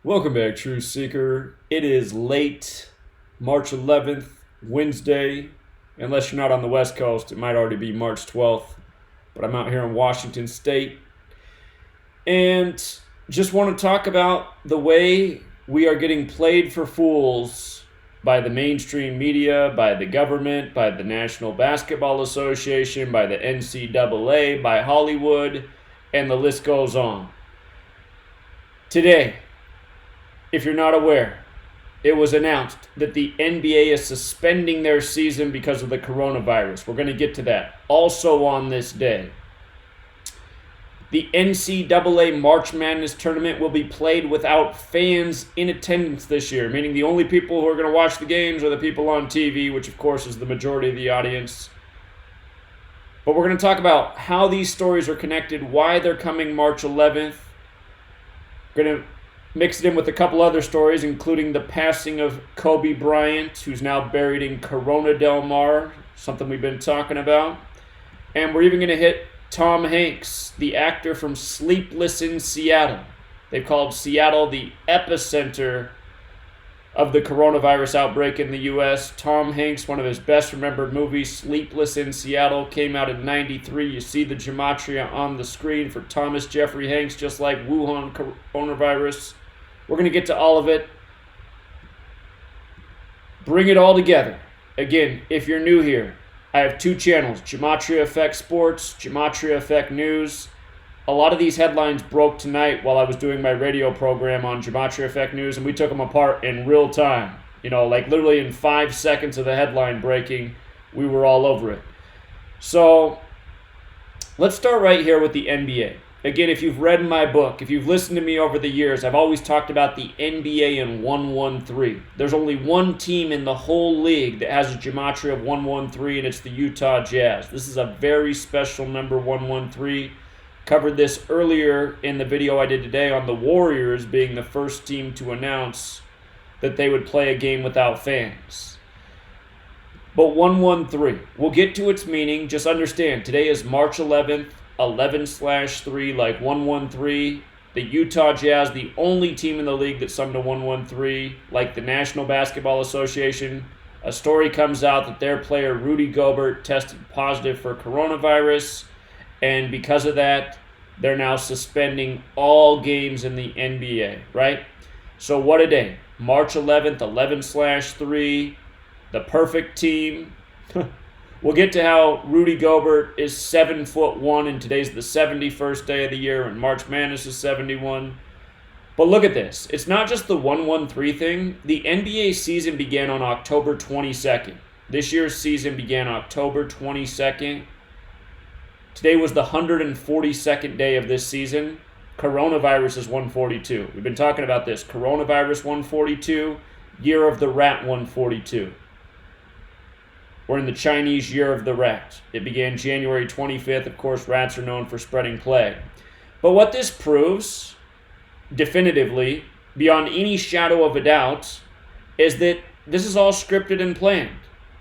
Welcome back, Truth Seeker. It is late March 11th, Wednesday. Unless you're not on the West Coast, it might already be March 12th. But I'm out here in Washington State. And just want to talk about the way we are getting played for fools by the mainstream media, by the government, by the National Basketball Association, by the NCAA, by Hollywood, and the list goes on. Today, if you're not aware, it was announced that the NBA is suspending their season because of the coronavirus. We're going to get to that. Also on this day, the NCAA March Madness tournament will be played without fans in attendance this year, meaning the only people who are going to watch the games are the people on TV, which of course is the majority of the audience. But we're going to talk about how these stories are connected, why they're coming March 11th. We're going to mix it in with a couple other stories, including the passing of Kobe Bryant, who's now buried in Corona Del Mar, something we've been talking about. And we're even going to hit Tom Hanks, the actor from Sleepless in Seattle. They've called Seattle the epicenter of the coronavirus outbreak in the U.S. Tom Hanks, one of his best remembered movies, Sleepless in Seattle, came out in '93. You see the gematria on the screen for Thomas Jeffrey Hanks, just like Wuhan coronavirus. We're going to get to all of it. Bring it all together. Again, if you're new here, I have two channels, Gematria Effect Sports, Gematria Effect News. A lot of these headlines broke tonight while I was doing my radio program on Gematria Effect News, and we took them apart in real time. Like literally in 5 seconds of the headline breaking, we were all over it. So let's start right here with the NBA. Again, if you've read my book, if you've listened to me over the years, I've always talked about the NBA in 113. There's only one team in the whole league that has a gematria of 113, and it's the Utah Jazz. This is a very special number, 113. Covered this earlier in the video I did today on the Warriors being the first team to announce that they would play a game without fans. But 113, we'll get to its meaning. Just understand, today is March 11th. 11/3, like 113. The Utah Jazz, the only team in the league that's sung to 113, like the National Basketball Association. A story comes out that their player Rudy Gobert tested positive for coronavirus, and because of that, they're now suspending all games in the NBA, right? So what a day. March 11th, 11/3, the perfect team. We'll get to how Rudy Gobert is 7'1", and today's the 71st day of the year, and March Madness is 71. But look at this. It's not just the 113 thing. The NBA season began on October 22nd. This year's season began October 22nd. Today was the 142nd day of this season. Coronavirus is 142. We've been talking about this. Coronavirus 142, Year of the Rat 142. We're in the Chinese Year of the Rat. It began January 25th. Of course, rats are known for spreading plague. But what this proves, definitively, beyond any shadow of a doubt, is that this is all scripted and planned.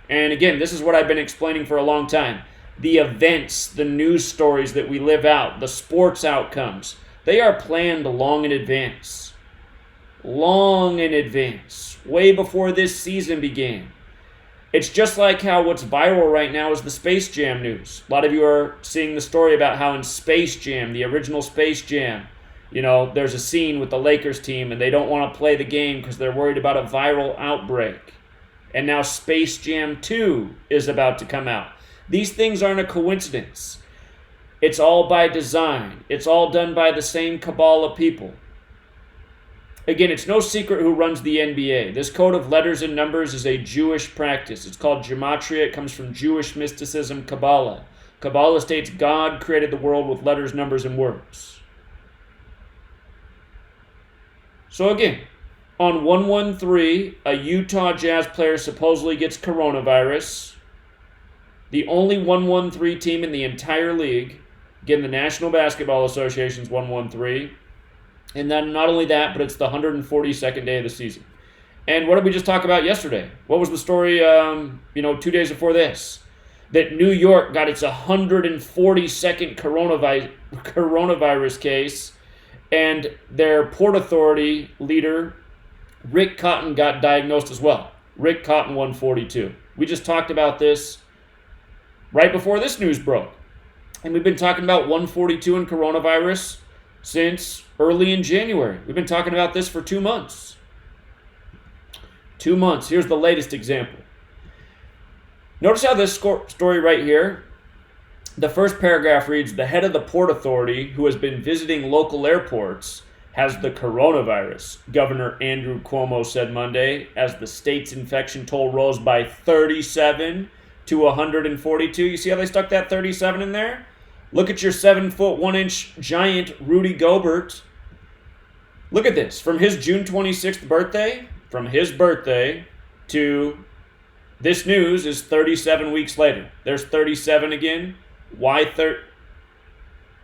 And again, this is what I've been explaining for a long time. The events, the news stories that we live out, the sports outcomes, they are planned long in advance. Long in advance. Way before this season began. It's just like how what's viral right now is the Space Jam news. A lot of you are seeing the story about how in Space Jam, the original Space Jam, there's a scene with the Lakers team and they don't want to play the game because they're worried about a viral outbreak. And now Space Jam 2 is about to come out. These things aren't a coincidence. It's all by design. It's all done by the same cabal of people. Again, it's no secret who runs the NBA. This code of letters and numbers is a Jewish practice. It's called Gematria. It comes from Jewish mysticism, Kabbalah. Kabbalah states God created the world with letters, numbers, and words. So again, on 113, a Utah Jazz player supposedly gets coronavirus. The only 113 team in the entire league. Again, the National Basketball Association's 113. And then not only that, but it's the 142nd day of the season. And what did we just talk about yesterday? What was the story, 2 days before this? That New York got its 142nd coronavirus case, And their Port Authority leader, Rick Cotton, got diagnosed as well. Rick Cotton, 142. We just talked about this right before this news broke. And we've been talking about 142 and coronavirus since early in January. We've been talking about this for 2 months. 2 months. Here's the latest example. Notice how this story right here, the first paragraph reads, the head of the Port Authority, who has been visiting local airports, has the coronavirus, Governor Andrew Cuomo said Monday, as the state's infection toll rose by 37 to 142. You see how they stuck that 37 in there? Look at your 7-foot 1-inch giant Rudy Gobert. Look at this. From his June 26th birthday, to this news is 37 weeks later. There's 37 again. Why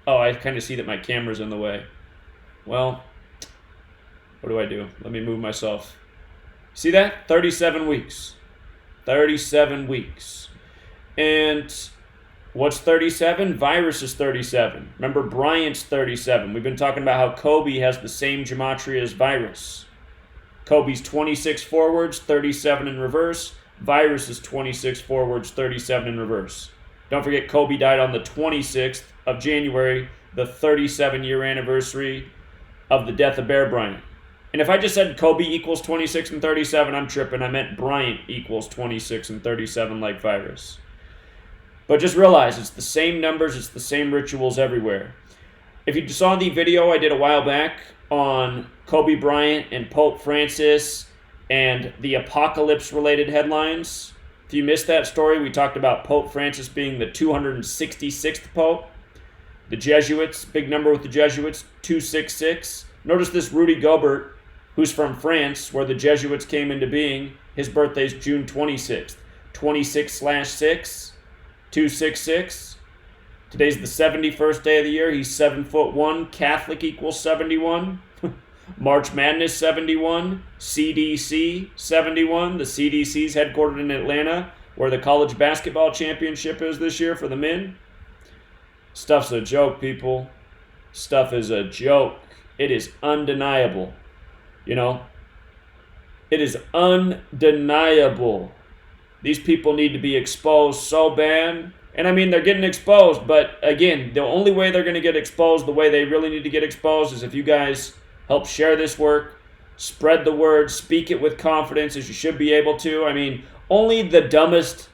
Oh, I kind of see that my camera's in the way. Well, what do? Let me move myself. See that? 37 weeks. 37 weeks. And what's 37? Virus is 37. Remember, Bryant's 37. We've been talking about how Kobe has the same gematria as virus. Kobe's 26 forwards, 37 in reverse. Virus is 26 forwards, 37 in reverse. Don't forget, Kobe died on the 26th of January, the 37-year anniversary of the death of Bear Bryant. And if I just said Kobe equals 26 and 37, I'm tripping. I meant Bryant equals 26 and 37 like virus. But just realize it's the same numbers, it's the same rituals everywhere. If you saw the video I did a while back on Kobe Bryant and Pope Francis and the apocalypse-related headlines, if you missed that story, we talked about Pope Francis being the 266th Pope. The Jesuits, big number with the Jesuits, 266. Notice this Rudy Gobert, who's from France, where the Jesuits came into being. His birthday's June 26th. 26/6, 266. Today's the 71st day of the year. He's 7'1". Catholic equals 71. March Madness 71. CDC 71. The CDC's headquartered in Atlanta, where the college basketball championship is this year for the men. Stuff's a joke, people. Stuff is a joke. It is undeniable. You know? It is undeniable. These people need to be exposed so bad. And I mean, they're getting exposed, but again, the only way they're going to get exposed, the way they really need to get exposed, is if you guys help share this work, spread the word, speak it with confidence as you should be able to. I mean, only the dumbest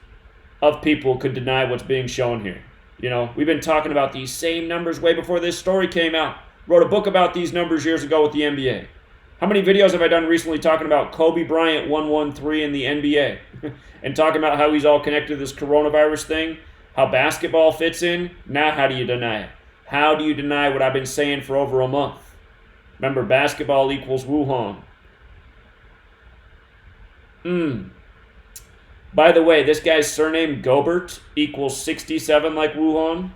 of people could deny what's being shown here. You know, we've been talking about these same numbers way before this story came out. Wrote a book about these numbers years ago with the NBA. How many videos have I done recently talking about Kobe Bryant 113 in the NBA? And talking about how he's all connected to this coronavirus thing? How basketball fits in? Now how do you deny it? How do you deny what I've been saying for over a month? Remember, basketball equals Wuhan. By the way, this guy's surname, Gobert, equals 67 like Wuhan.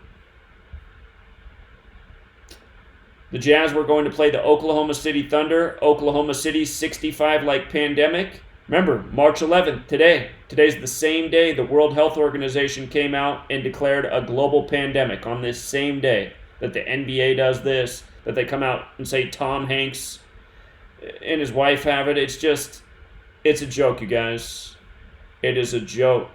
The Jazz were going to play the Oklahoma City Thunder. Oklahoma City 65 like pandemic. Remember, March 11th, today. Today's the same day the World Health Organization came out and declared a global pandemic on this same day that the NBA does this, that they come out and say Tom Hanks and his wife have it. It's a joke, you guys. It is a joke.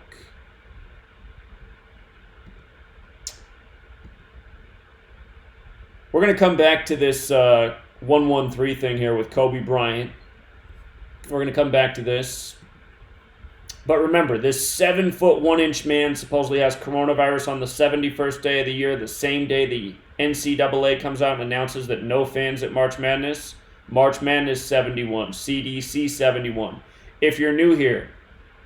We're going to come back to this 113 thing here with Kobe Bryant. We're going to come back to this. But remember, this 7-foot 1-inch man supposedly has coronavirus on the 71st day of the year, the same day the NCAA comes out and announces that no fans at March Madness. March Madness 71, CDC 71. If you're new here,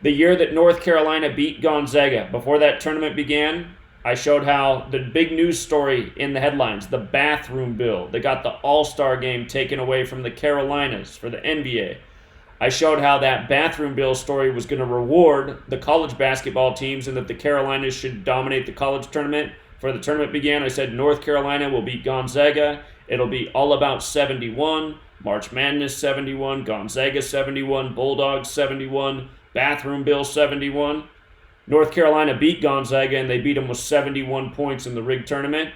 the year that North Carolina beat Gonzaga, before that tournament began, I showed how the big news story in the headlines, the bathroom bill, that got the All-Star game taken away from the Carolinas for the NBA. I showed how that bathroom bill story was going to reward the college basketball teams and that the Carolinas should dominate the college tournament. Before the tournament began, I said North Carolina will beat Gonzaga. It'll be all about 71, March Madness 71, Gonzaga 71, Bulldogs 71, bathroom bill 71. North Carolina beat Gonzaga, and they beat them with 71 points in the rigged tournament.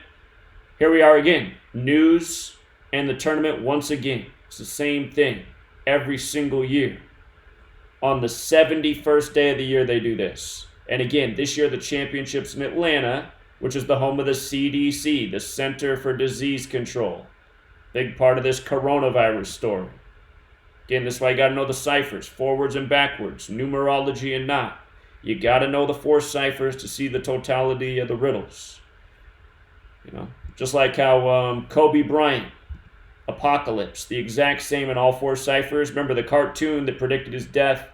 Here we are again. News And the tournament, once again, it's the same thing every single year. On the 71st day of the year, they do this. And again, this year the championship's in Atlanta, which is the home of the CDC, the Center for Disease Control. Big part of this coronavirus story. Again, this is why you got to know the ciphers, forwards and backwards, numerology and not. You got to know the 4 ciphers to see the totality of the riddles. You know, just like how Kobe Bryant, Apocalypse, the exact same in all 4 ciphers. Remember the cartoon that predicted his death?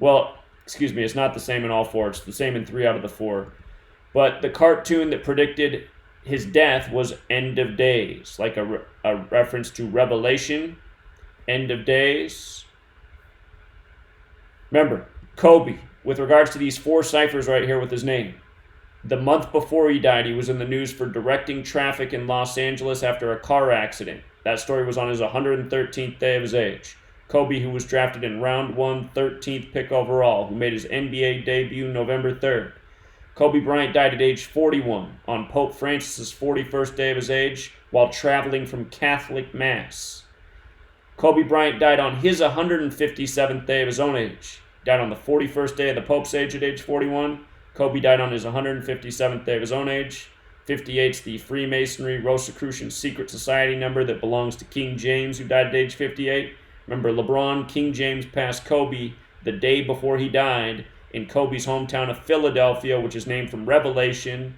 Well, excuse me, it's not the same in all 4. It's the same in 3 out of the 4. But the cartoon that predicted his death was End of Days, like a reference to Revelation, End of Days. Remember, Kobe, with regards to these 4 ciphers right here with his name, the month before he died, he was in the news for directing traffic in Los Angeles after a car accident. That story was on his 113th day of his age. Kobe, who was drafted in round 1, 13th pick overall, who made his NBA debut November 3rd. Kobe Bryant died at age 41 on Pope Francis's 41st day of his age while traveling from Catholic Mass. Kobe Bryant died on his 157th day of his own age. Died on the 41st day of the Pope's age at age 41. Kobe died on his 157th day of his own age. 58's the Freemasonry Rosicrucian Secret Society number that belongs to King James, who died at age 58. Remember, LeBron, King James passed Kobe the day before he died in Kobe's hometown of Philadelphia, which is named from Revelation,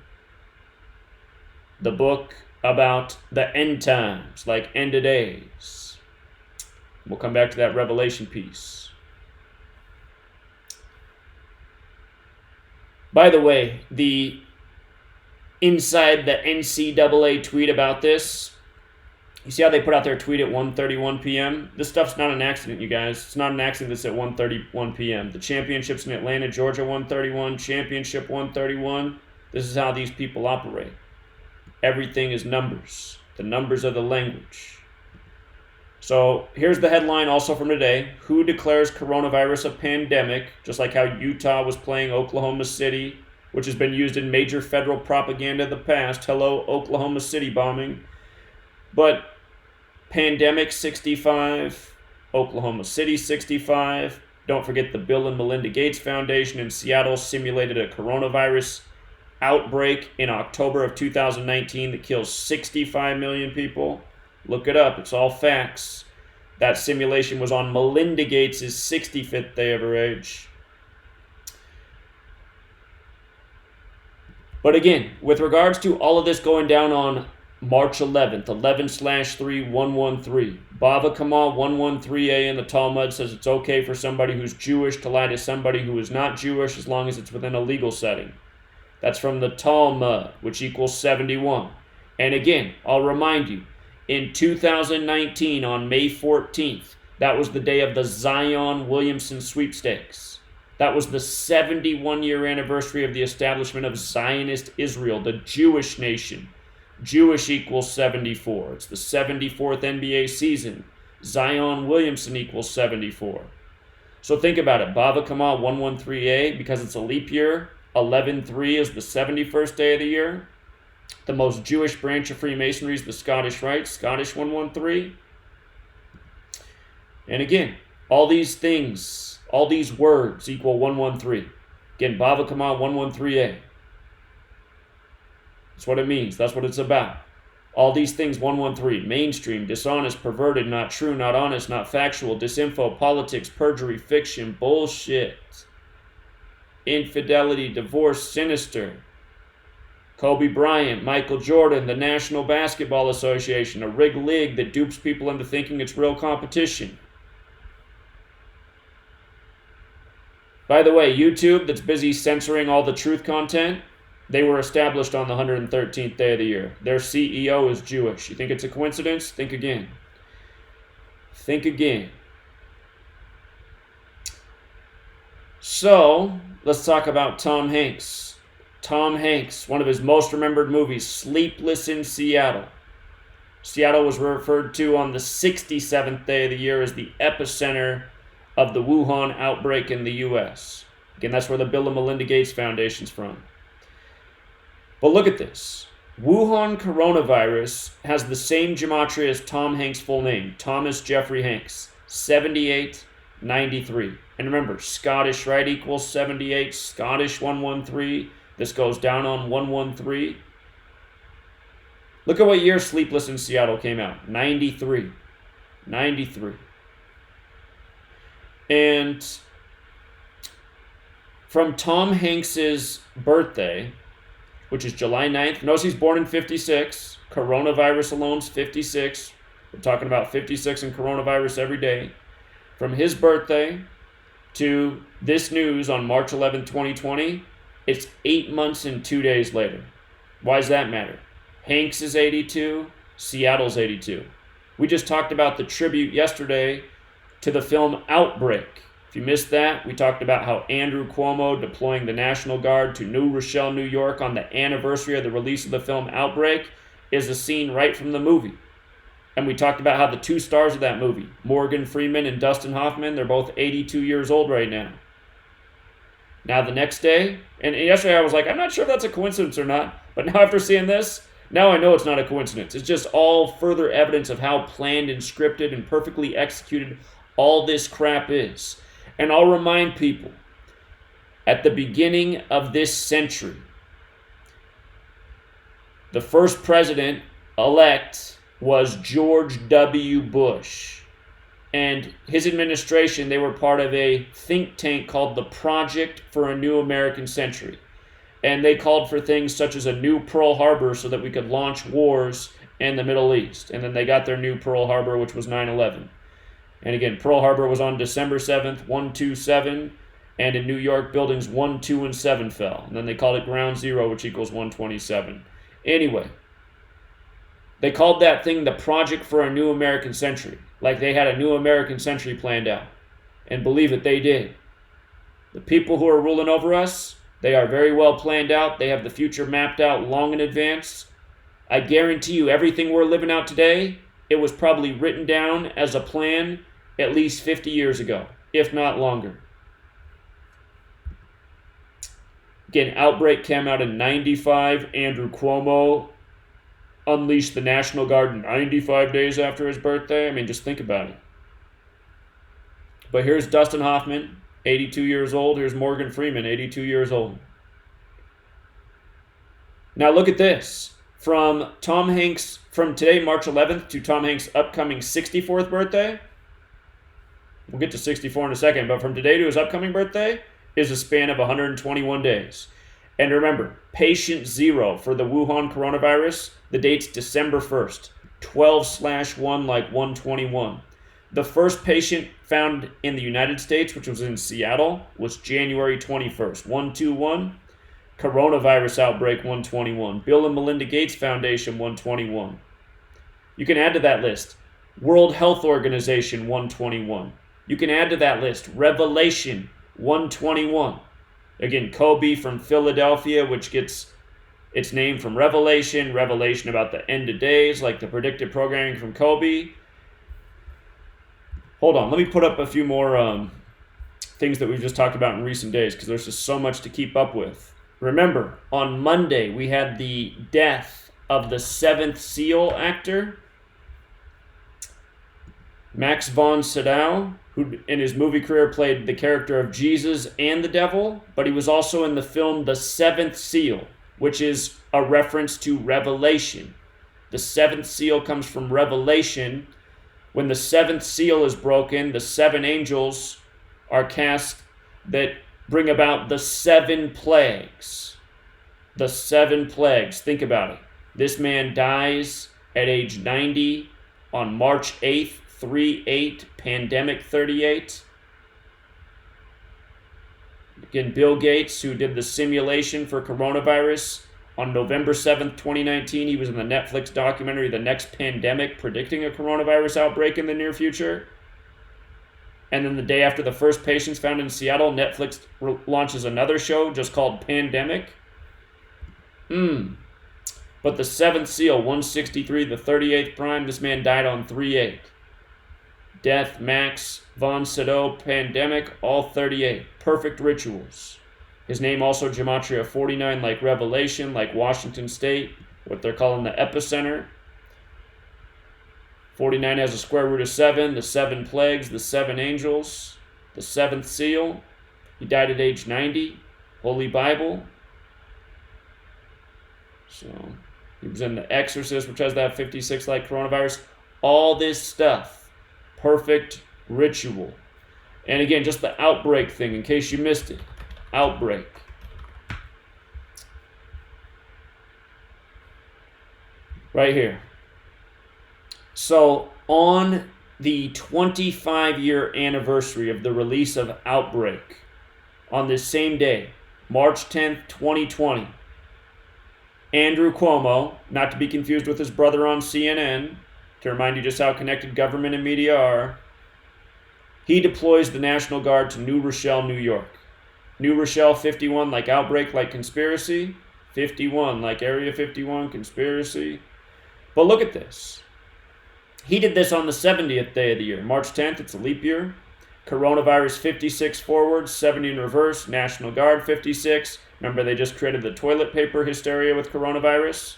the book about the end times, like end of days. We'll come back to that Revelation piece. By the way, the inside the NCAA tweet about this, you see how they put out their tweet at 1:31 p.m.? This stuff's not an accident, you guys. It's not an accident that's at 1:31 p.m. The championship's in Atlanta, Georgia, 1:31. Championship, 1:31. This is how these people operate. Everything is numbers. The numbers are the language. So here's the headline also from today. Who declares coronavirus a pandemic? Just like how Utah was playing Oklahoma City, which has been used in major federal propaganda in the past. Hello, Oklahoma City bombing. But pandemic 65, Oklahoma City 65. Don't forget the Bill and Melinda Gates Foundation in Seattle simulated a coronavirus outbreak in October of 2019 that kills 65 million people. Look it up. It's all facts. That simulation was on Melinda Gates' 65th day of her age. But again, with regards to all of this going down on March 11th, 11/3/113, Bava Kamal 113a in the Talmud says it's okay for somebody who's Jewish to lie to somebody who is not Jewish as long as it's within a legal setting. That's from the Talmud, which equals 71. And again, I'll remind you, in 2019, on May 14th, that was the day of the Zion Williamson sweepstakes. That was the 71-year anniversary of the establishment of Zionist Israel, the Jewish nation. Jewish equals 74. It's the 74th NBA season. Zion Williamson equals 74. So think about it. Bava Kamal 113a, because it's a leap year, 11/3 is the 71st day of the year. The most Jewish branch of Freemasonry is the Scottish Rite, Scottish 113. And again, all these things, all these words equal 113. Again, Bava Kamal 113a. That's what it means. That's what it's about. All these things, 113. Mainstream, dishonest, perverted, not true, not honest, not factual, disinfo, politics, perjury, fiction, bullshit. Infidelity, divorce, sinister. Kobe Bryant, Michael Jordan, the National Basketball Association, a rigged league that dupes people into thinking it's real competition. By the way, YouTube, that's busy censoring all the truth content, they were established on the 113th day of the year. Their CEO is Jewish. You think it's a coincidence? Think again. Think again. So, let's talk about Tom Hanks. Tom Hanks, one of his most remembered movies, Sleepless in Seattle. Seattle was referred to on the 67th day of the year as the epicenter of the Wuhan outbreak in the U.S. Again, that's where the Bill and Melinda Gates Foundation's from. But look at this. Wuhan coronavirus has the same gematria as Tom Hanks' full name, Thomas Jeffrey Hanks, 7893. And remember, Scottish, right, equals 78, Scottish 113. This goes down on 113. Look at what year Sleepless in Seattle came out, 93. 93. And from Tom Hanks's birthday, which is July 9th. Notice he's born in 56. Coronavirus alone's 56. We're talking about 56 and coronavirus every day. From his birthday to this news on March 11, 2020, it's 8 months and 2 days later. Why does that matter? Hanks is 82. Seattle's 82. We just talked about the tribute yesterday to the film Outbreak. If you missed that, we talked about how Andrew Cuomo deploying the National Guard to New Rochelle, New York on the anniversary of the release of the film Outbreak is a scene right from the movie. And we talked about how the two stars of that movie, Morgan Freeman and Dustin Hoffman, they're both 82 years old right now. Now the next day, and yesterday I was like, I'm not sure if that's a coincidence or not, but now after seeing this, now I know it's not a coincidence. It's just all further evidence of how planned and scripted and perfectly executed all this crap is. And I'll remind people, at the beginning of this century, the first president-elect was George W. Bush. And his administration, they were part of a think tank called the Project for a New American Century. And they called for things such as a new Pearl Harbor so that we could launch wars in the Middle East. And then they got their new Pearl Harbor, which was 9/11. And again, Pearl Harbor was on December 7th, 127, and in New York, buildings 1, 2, and 7 fell. And then they called it Ground Zero, which equals 127. Anyway, they called that thing the Project for a New American Century, like they had a new American century planned out. And believe it, they did. The people who are ruling over us, they are very well planned out. They have the future mapped out long in advance. I guarantee you, everything we're living out today, it was probably written down as a plan at least 50 years ago, if not longer. Again, Outbreak came out in 95. Andrew Cuomo unleashed the National Guard 95 days after his birthday. I mean, just think about it. But here's Dustin Hoffman, 82 years old. Here's Morgan Freeman, 82 years old. Now look at this. From Tom Hanks, from today, March 11th, to Tom Hanks' upcoming 64th birthday, we'll get to 64 in a second, but from today to his upcoming birthday is a span of 121 days. And remember, patient 0 for the Wuhan coronavirus, the date's December 1st, 12/1 like 121. The first patient found in the United States, which was in Seattle, was January 21st, 121. Coronavirus outbreak 121. Bill and Melinda Gates Foundation 121. You can add to that list World Health Organization 121. You can add to that list Revelation 121. Again, Kobe from Philadelphia, which gets its name from Revelation about the end of days, like the predictive programming from Kobe. Hold on, let me put up a few more things that we've just talked about in recent days, because there's just so much to keep up with. Remember, on Monday, we had the death of the Seventh Seal actor, Max von Sydow, who in his movie career played the character of Jesus and the devil, but he was also in the film The Seventh Seal, which is a reference to Revelation. The seventh seal comes from Revelation. When the seventh seal is broken, the 7 angels are cast that bring about the 7 plagues. The 7 plagues. Think about it. This man dies at age 90 on March 8th, 3/8, pandemic 38. Again, Bill Gates, who did the simulation for coronavirus, on November 7th, 2019, he was in the Netflix documentary The Next Pandemic, predicting a coronavirus outbreak in the near future. And then the day after the first patients found in Seattle, Netflix launches another show just called Pandemic. But the 7th seal, 163, the 38th prime, this man died on 3/8. Death, Max von Sydow, pandemic, all 38. Perfect rituals. His name also Gematria 49, like Revelation, like Washington State. what they're calling the epicenter. 49 has a square root of 7, the 7 plagues, the 7 angels, the 7th seal. He died at age 90. Holy Bible. So he was in The Exorcist, which has that 56 like coronavirus. All this stuff. Perfect ritual. And again, just the outbreak thing, in case you missed it. Outbreak. Right here. So on the 25-year anniversary of the release of Outbreak, on this same day, March 10th, 2020, Andrew Cuomo, not to be confused with his brother on CNN, to remind you just how connected government and media are, he deploys the National Guard to New Rochelle, New York. New Rochelle, 51 like Outbreak, like Conspiracy. 51 like Area 51, Conspiracy. But look at this. He did this on the 70th day of the year. March 10th, it's a leap year. Coronavirus 56 forward, 70 in reverse. National Guard 56. Remember, they just created the toilet paper hysteria with coronavirus.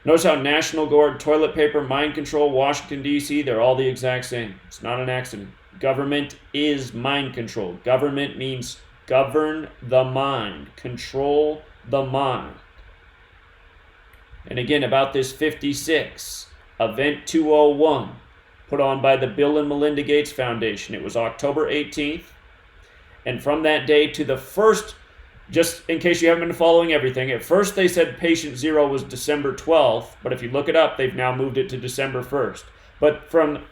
Notice how National Guard, toilet paper, mind control, Washington, D.C., they're all the exact same. It's not an accident. Government is mind control. Government means govern the mind, control the mind. And again, about this 56, Event 201, put on by the Bill and Melinda Gates Foundation. It was October 18th. And from that day to the first, just in case you haven't been following everything, at first they said patient 0 was December 12th, but if you look it up, they've now moved it to December 1st. But from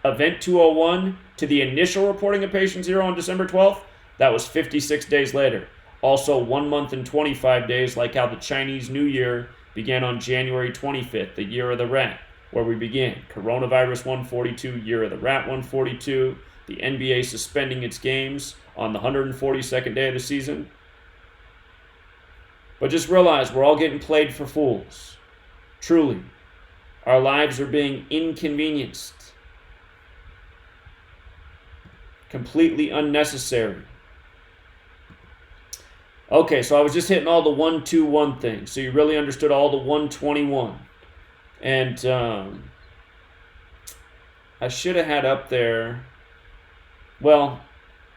Event 201 to the initial reporting of patient 0 on December 12th, that was 56 days later. Also 1 month and 25 days, like how the Chinese New Year began on January 25th, the year of the rat, where we began. Coronavirus 142, year of the rat 142, the NBA suspending its games on the 142nd day of the season. But just realize we're all getting played for fools. Truly. Our lives are being inconvenienced. Completely unnecessary. Okay, so I was just hitting all the 121 things, so you really understood all the 121. And I should have had up there, well,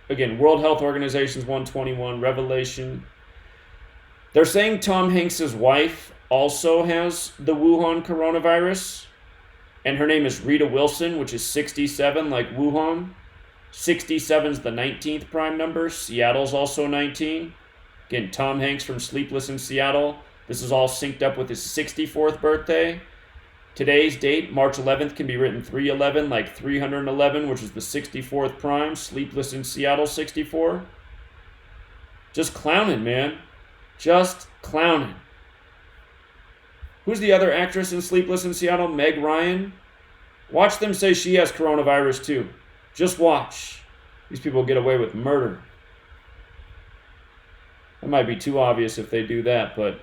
again, World Health Organization's 121, Revelation. They're saying Tom Hanks' wife also has the Wuhan coronavirus, and her name is Rita Wilson, which is 67, like Wuhan. 67's the 19th prime number. Seattle's also 19. Again, Tom Hanks from Sleepless in Seattle. This is all synced up with his 64th birthday. Today's date, March 11th, can be written 311, like 311, which is the 64th prime. Sleepless in Seattle, 64. Just clowning, man. Just clowning. Who's the other actress in Sleepless in Seattle? Meg Ryan. Watch them say she has coronavirus too. Just watch. These people get away with murder. It might be too obvious if they do that, but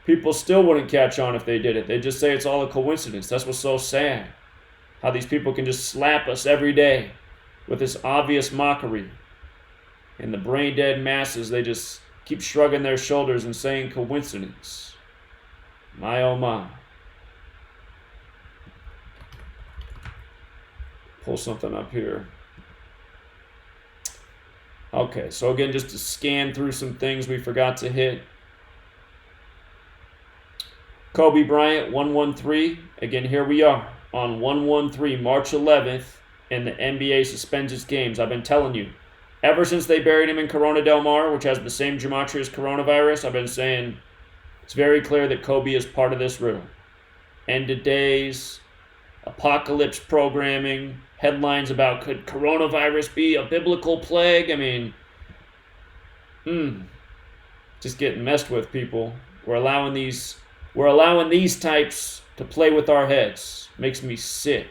people still wouldn't catch on if they did it. They just say it's all a coincidence. That's what's so sad. How these people can just slap us every day with this obvious mockery. And the brain dead masses, they just keep shrugging their shoulders and saying coincidence. My oh my. Pull something up here. Okay, so again, just to scan through some things we forgot to hit. Kobe Bryant, 113. Again, here we are on 113, March 11th, and the NBA suspends its games. I've been telling you, ever since they buried him in Corona Del Mar, which has the same gematria as coronavirus, I've been saying it's very clear that Kobe is part of this riddle. End of days, apocalypse programming, headlines about could coronavirus be a biblical plague? I mean, just getting messed with, people. We're allowing these types to play with our heads. Makes me sick.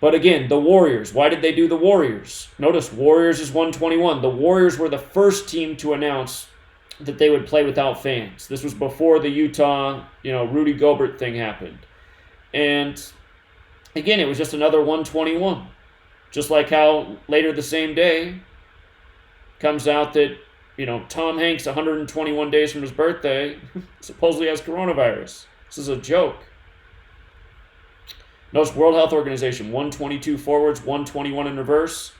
But again, the Warriors. Why did they do the Warriors? Notice Warriors is 121. The Warriors were the first team to announce that they would play without fans. This was before the Utah, Rudy Gobert thing happened. And again, it was just another 121. Just like how later the same day, Comes out that, Tom Hanks, 121 days from his birthday, supposedly has coronavirus. This is a joke. Notice World Health Organization, 122 forwards, 121 in reverse.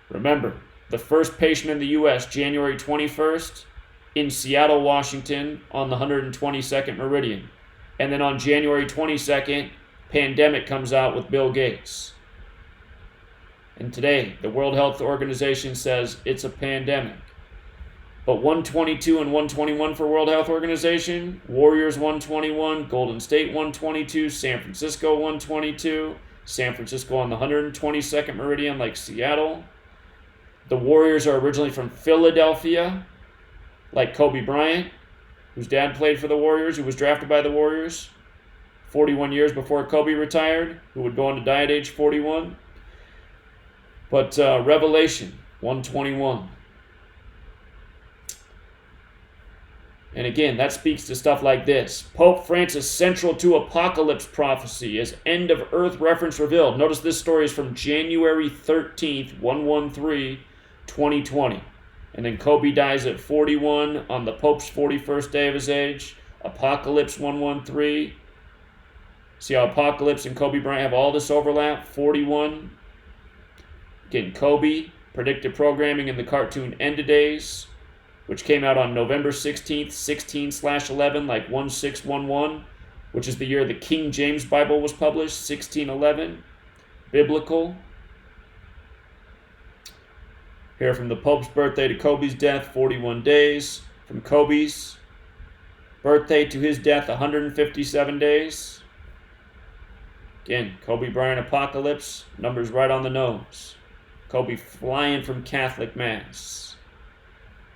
Remember, the first patient in the U.S., January 21st, in Seattle, Washington, on the 122nd meridian. And then on January 22nd, pandemic comes out with Bill Gates. And today, the World Health Organization says it's a pandemic. But 122 and 121 for World Health Organization, Warriors 121, Golden State 122, San Francisco 122, San Francisco on the 122nd meridian like Seattle. The Warriors are originally from Philadelphia, like Kobe Bryant, whose dad played for the Warriors, who was drafted by the Warriors 41 years before Kobe retired, who would go on to die at age 41. But Revelation 121. And again, that speaks to stuff like this. Pope Francis central to apocalypse prophecy as end of earth reference revealed. Notice this story is from January 13th, 113, 2020. And then Kobe dies at 41 on the Pope's 41st day of his age. Apocalypse 113. See how Apocalypse and Kobe Bryant have all this overlap? 41. Again, Kobe predicted programming in the cartoon End of Days, which came out on November 16th, 16/11, like 1611, which is the year the King James Bible was published, 1611. Biblical. Here from the Pope's birthday to Kobe's death, 41 days. From Kobe's birthday to his death, 157 days. Again, Kobe Bryant Apocalypse, numbers right on the nose. Kobe flying from Catholic Mass.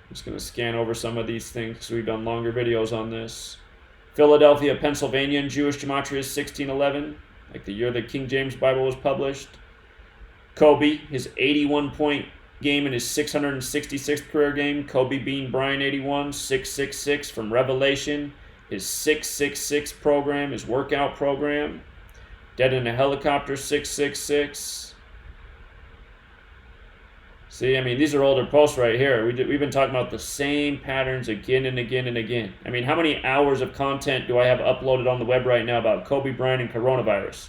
I'm just going to scan over some of these things because we've done longer videos on this. Philadelphia, Pennsylvania, in Jewish Gematria is 1611, like the year the King James Bible was published. Kobe, his 81-point game in his 666th career game. Kobe Bean Bryant 81, 666 from Revelation. His 666 program, his workout program. Dead in a Helicopter 666. See, I mean, these are older posts right here. We've been talking about the same patterns again and again and again. I mean, how many hours of content do I have uploaded on the web right now about Kobe Bryant and coronavirus?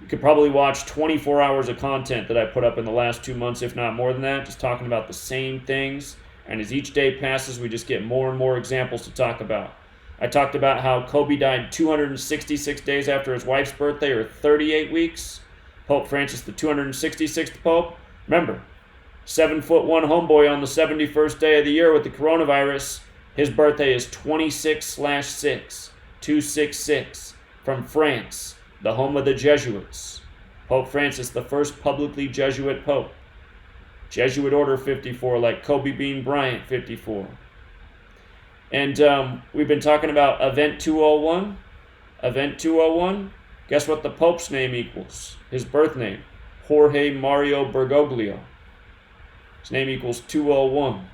You could probably watch 24 hours of content that I put up in the last 2 months, if not more than that, just talking about the same things. And as each day passes, we just get more and more examples to talk about. I talked about how Kobe died 266 days after his wife's birthday, or 38 weeks. Pope Francis, the 266th Pope. Remember, 7'1" homeboy on the 71st day of the year with the coronavirus. His birthday is 26/6, 266, from France, the home of the Jesuits. Pope Francis, the first publicly Jesuit Pope. Jesuit Order 54, like Kobe Bean Bryant 54. And we've been talking about Event 201. Event 201, guess what the Pope's name equals? His birth name, Jorge Mario Bergoglio. His name equals 201.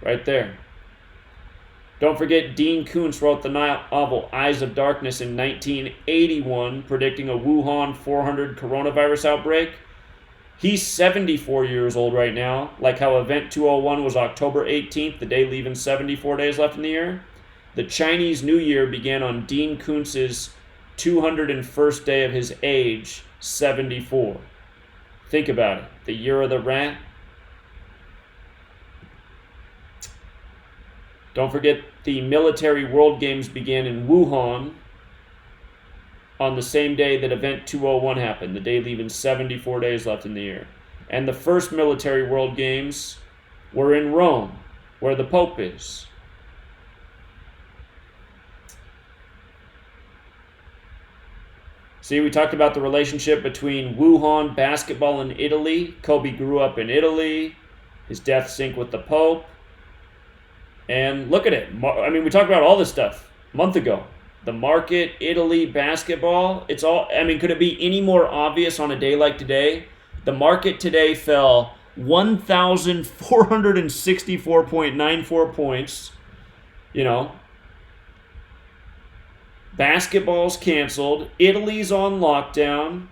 Right there. Don't forget, Dean Koontz wrote the novel Eyes of Darkness in 1981, predicting a Wuhan 400 coronavirus outbreak. He's 74 years old right now, like how Event 201 was October 18th, the day leaving 74 days left in the year. The Chinese New Year began on Dean Koontz's 201st day of his age, 74. Think about it. The year of the rat. Don't forget, the military World Games began in Wuhan on the same day that Event 201 happened, the day leaving 74 days left in the year. And the first military World Games were in Rome, where the Pope is. See, we talked about the relationship between Wuhan basketball and Italy. Kobe grew up in Italy. His death synced with the Pope. And look at it. I mean, we talked about all this stuff a month ago. The market, Italy, basketball. It's all, I mean, could it be any more obvious on a day like today? The market today fell 1,464.94 points. You know, basketball's canceled. Italy's on lockdown.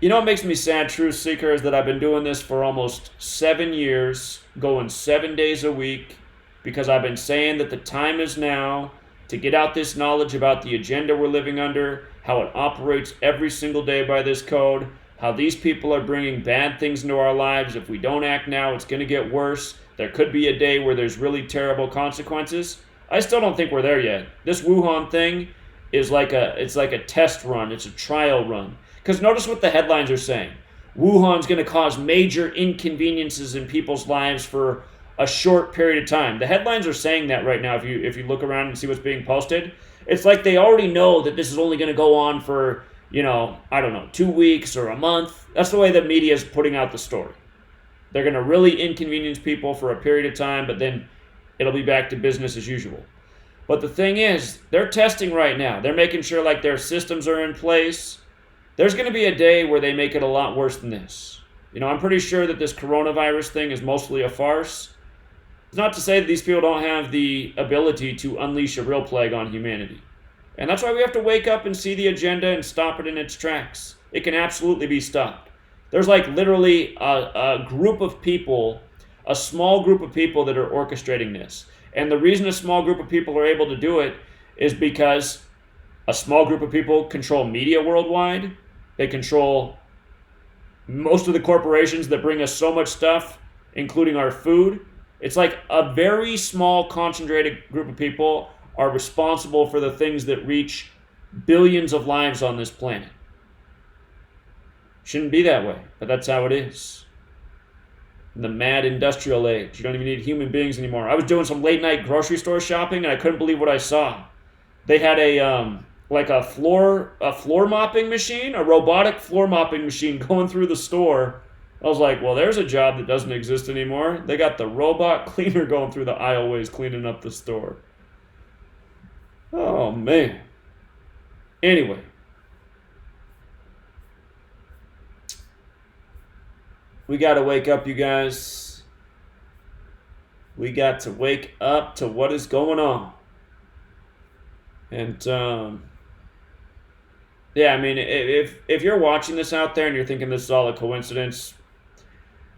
You know what makes me sad, Truth Seeker, is that I've been doing this for almost 7 years, going 7 days a week, because I've been saying that the time is now to get out this knowledge about the agenda we're living under, how it operates every single day by this code, how these people are bringing bad things into our lives. If we don't act now, it's going to get worse. There could be a day where there's really terrible consequences. I still don't think we're there yet. This Wuhan thing is like a test run. It's a trial run. Because notice what the headlines are saying. Wuhan's going to cause major inconveniences in people's lives for a short period of time. The headlines are saying that right now. If you look around and see what's being posted, it's like they already know that this is only going to go on for, I don't know, 2 weeks or a month. That's the way the media is putting out the story. They're going to really inconvenience people for a period of time, but then it'll be back to business as usual. But the thing is, they're testing right now. They're making sure like their systems are in place. There's going to be a day where they make it a lot worse than this. I'm pretty sure that this coronavirus thing is mostly a farce. It's not to say that these people don't have the ability to unleash a real plague on humanity. And that's why we have to wake up and see the agenda and stop it in its tracks. It can absolutely be stopped. There's like literally a group of people, a small group of people that are orchestrating this. And the reason a small group of people are able to do it is because a small group of people control media worldwide. They control most of the corporations that bring us so much stuff, including our food. It's like a very small, concentrated group of people are responsible for the things that reach billions of lives on this planet. Shouldn't be that way, but that's how it is. In the mad industrial age, you don't even need human beings anymore. I was doing some late night grocery store shopping, and I couldn't believe what I saw. They had a floor mopping machine, a robotic floor mopping machine going through the store. I was like, well, there's a job that doesn't exist anymore. They got the robot cleaner going through the aisleways cleaning up the store. Oh, man. Anyway. We got to wake up, you guys. We got to wake up to what is going on. And, yeah, I mean, if you're watching this out there and you're thinking this is all a coincidence,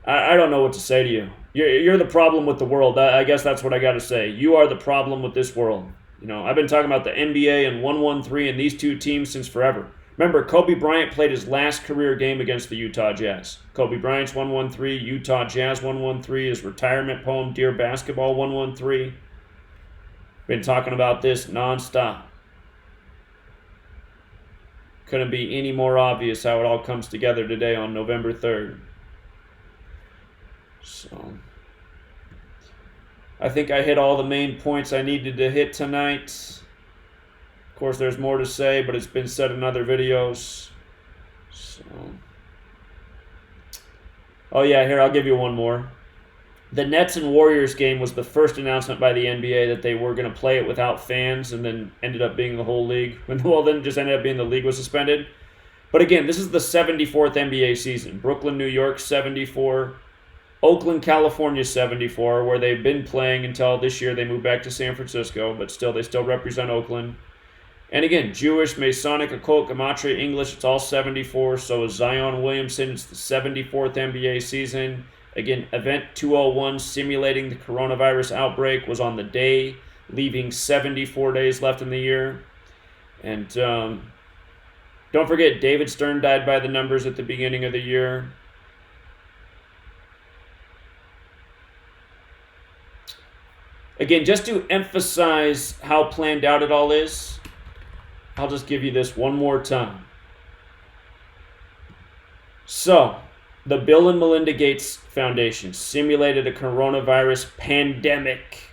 I don't know what to say to you. You're the problem with the world. I guess that's what I got to say. You are the problem with this world. I've been talking about the NBA and 113 and these two teams since forever. Remember, Kobe Bryant played his last career game against the Utah Jazz. Kobe Bryant's 113, Utah Jazz 113, his retirement poem, Dear Basketball 113. Been talking about this nonstop. Couldn't be any more obvious how it all comes together today on November 3rd. So, I think I hit all the main points I needed to hit tonight. Of course, there's more to say, but it's been said in other videos. So, oh yeah, here, I'll give you one more. The Nets and Warriors game was the first announcement by the NBA that they were going to play it without fans, and then ended up being the whole league. Well, then just ended up being the league was suspended. But again, this is the 74th NBA season. Brooklyn, New York, 74. Oakland, California, 74, where they've been playing until this year. They moved back to San Francisco, but still, they still represent Oakland. And again, Jewish, Masonic, occult, Gematria, English, it's all 74. So is Zion Williamson. It's the 74th NBA season. Again, Event 201, simulating the coronavirus outbreak, was on the day, leaving 74 days left in the year. And don't forget, David Stern died by the numbers at the beginning of the year. Again, just to emphasize how planned out it all is, I'll just give you this one more time. So, the Bill and Melinda Gates Foundation simulated a coronavirus pandemic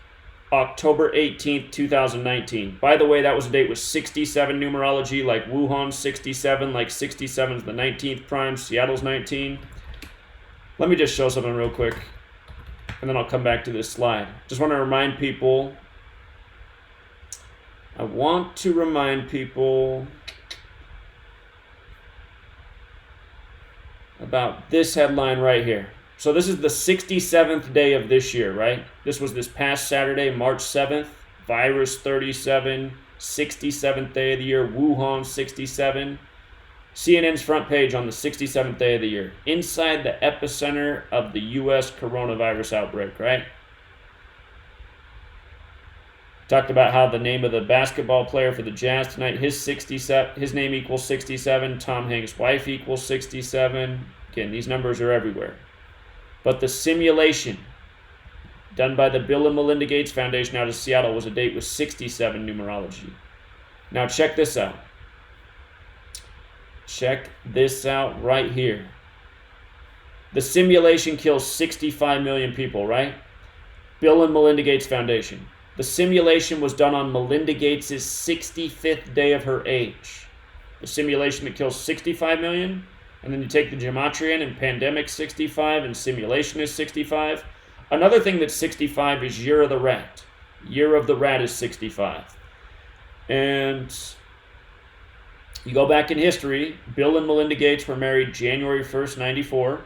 October 18th, 2019. By the way, that was a date with 67 numerology, like Wuhan 67, like 67 is the 19th prime, Seattle's 19. Let me just show something real quick, and then I'll come back to this slide. Just want to remind people, about this headline right here. So this is the 67th day of this year, right? This was this past Saturday, March 7th. Virus 37, 67th day of the year, Wuhan 67. CNN's front page on the 67th day of the year. Inside the epicenter of the U.S. coronavirus outbreak, right? Talked about how the name of the basketball player for the Jazz tonight, his name equals 67. Tom Hanks' wife equals 67. Again, these numbers are everywhere. But the simulation done by the Bill and Melinda Gates Foundation out of Seattle was a date with 67 numerology. Now check this out. Check this out right here. The simulation kills 65 million people, right? Bill and Melinda Gates Foundation. The simulation was done on Melinda Gates' 65th day of her age. The simulation that kills 65 million, and then you take the Gematria and pandemic 65 and simulation is 65. Another thing that's 65 is Year of the Rat. Year of the Rat is 65. And you go back in history, Bill and Melinda Gates were married January 1st, 94.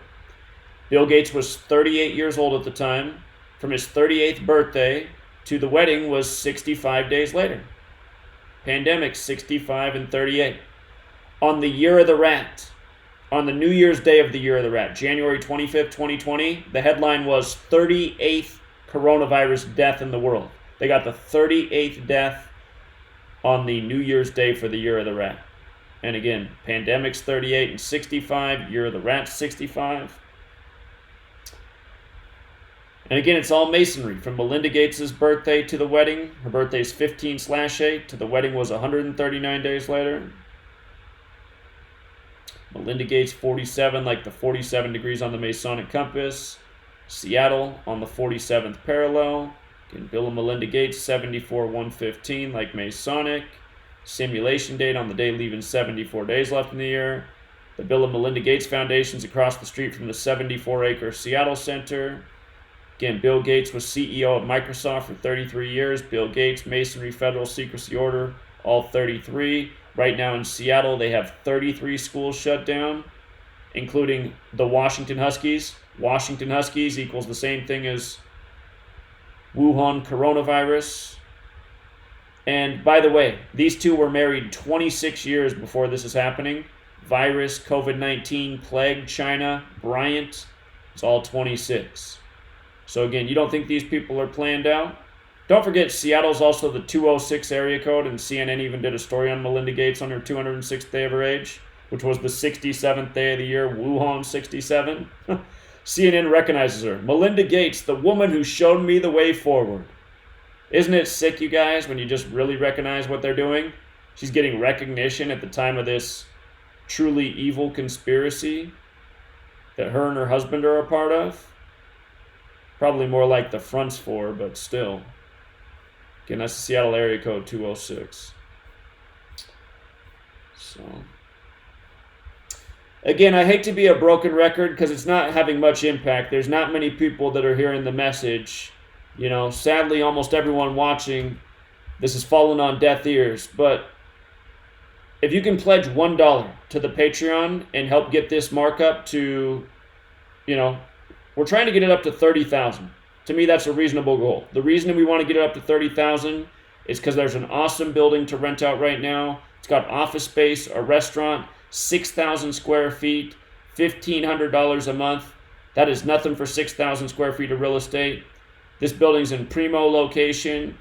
Bill Gates was 38 years old at the time. From his 38th birthday to the wedding was 65 days later. Pandemic, 65 and 38. On the Year of the Rat, on the New Year's Day of the Year of the Rat, January 25th, 2020, the headline was 38th coronavirus death in the world. They got the 38th death on the New Year's Day for the Year of the Rat. And again, pandemic's 38 and 65, Year of the Rat 65. And again, it's all masonry. From Melinda Gates' birthday to the wedding, her birthday is 15/8, to the wedding was 139 days later. Melinda Gates 47, like the 47 degrees on the Masonic compass. Seattle on the 47th parallel. Again, Bill and Melinda Gates 74/115, like Masonic. Simulation date on the day leaving 74 days left in the year. The Bill and Melinda Gates Foundation's across the street from the 74-acre Seattle Center. Again, Bill Gates was CEO of Microsoft for 33 years. Bill Gates, Masonry, Federal Secrecy Order, all 33. Right now in Seattle, they have 33 schools shut down, including the Washington Huskies. Washington Huskies equals the same thing as Wuhan coronavirus. And by the way, these two were married 26 years before this is happening. Virus, COVID-19, plague, China, Bryant, it's all 26. So again, you don't think these people are planned out? Don't forget, Seattle's also the 206 area code, and CNN even did a story on Melinda Gates on her 206th day of her age, which was the 67th day of the year, Wuhan 67. CNN recognizes her. Melinda Gates, the woman who showed me the way forward. Isn't it sick, you guys, when you just really recognize what they're doing? She's getting recognition at the time of this truly evil conspiracy that her and her husband are a part of. Probably more like the fronts for, but still. Again, that's the Seattle area code 206. So, again, I hate to be a broken record because it's not having much impact. There's not many people that are hearing the message. You know, sadly, almost everyone watching, this has fallen on deaf ears. But if you can pledge $1 to the Patreon and help get this markup to, we're trying to get it up to 30,000. To me, that's a reasonable goal. The reason we want to get it up to 30,000 is because there's an awesome building to rent out right now. It's got office space, a restaurant, 6,000 square feet, $1,500 a month. That is nothing for 6,000 square feet of real estate. This building's in primo location.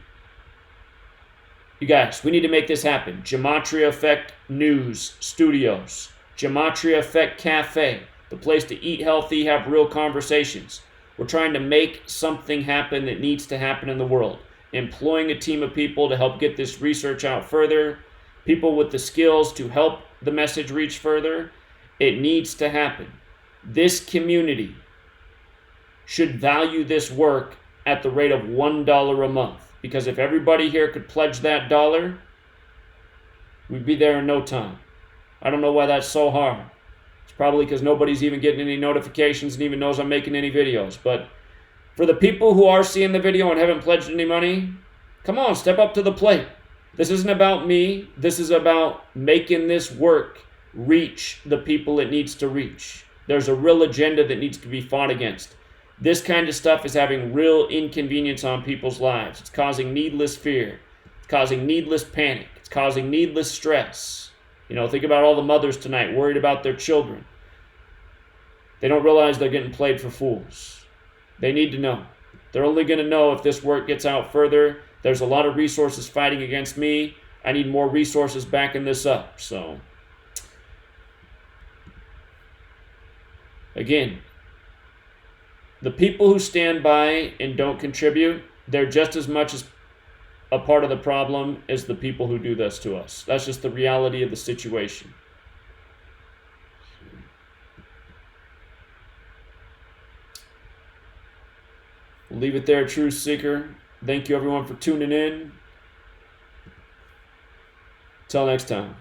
You guys, we need to make this happen. Gematria Effect News Studios. Gematria Effect Cafe. The place to eat healthy, have real conversations. We're trying to make something happen that needs to happen in the world. Employing a team of people to help get this research out further. People with the skills to help the message reach further. It needs to happen. This community should value this work at the rate of $1 a month. Because if everybody here could pledge that dollar, we'd be there in no time. I don't know why that's so hard. It's probably because nobody's even getting any notifications and even knows I'm making any videos. But for the people who are seeing the video and haven't pledged any money, come on, step up to the plate. This isn't about me. This is about making this work reach the people it needs to reach. There's a real agenda that needs to be fought against. This kind of stuff is having real inconvenience on people's lives. It's causing needless fear. It's causing needless panic. It's causing needless stress. Think about all the mothers tonight worried about their children. They don't realize they're getting played for fools. They need to know. They're only going to know if this work gets out further. There's a lot of resources fighting against me. I need more resources backing this up. So, again, the people who stand by and don't contribute, they're just as much as a part of the problem as the people who do this to us. That's just the reality of the situation. We'll leave it there, Truth Seeker. Thank you, everyone, for tuning in. Till next time.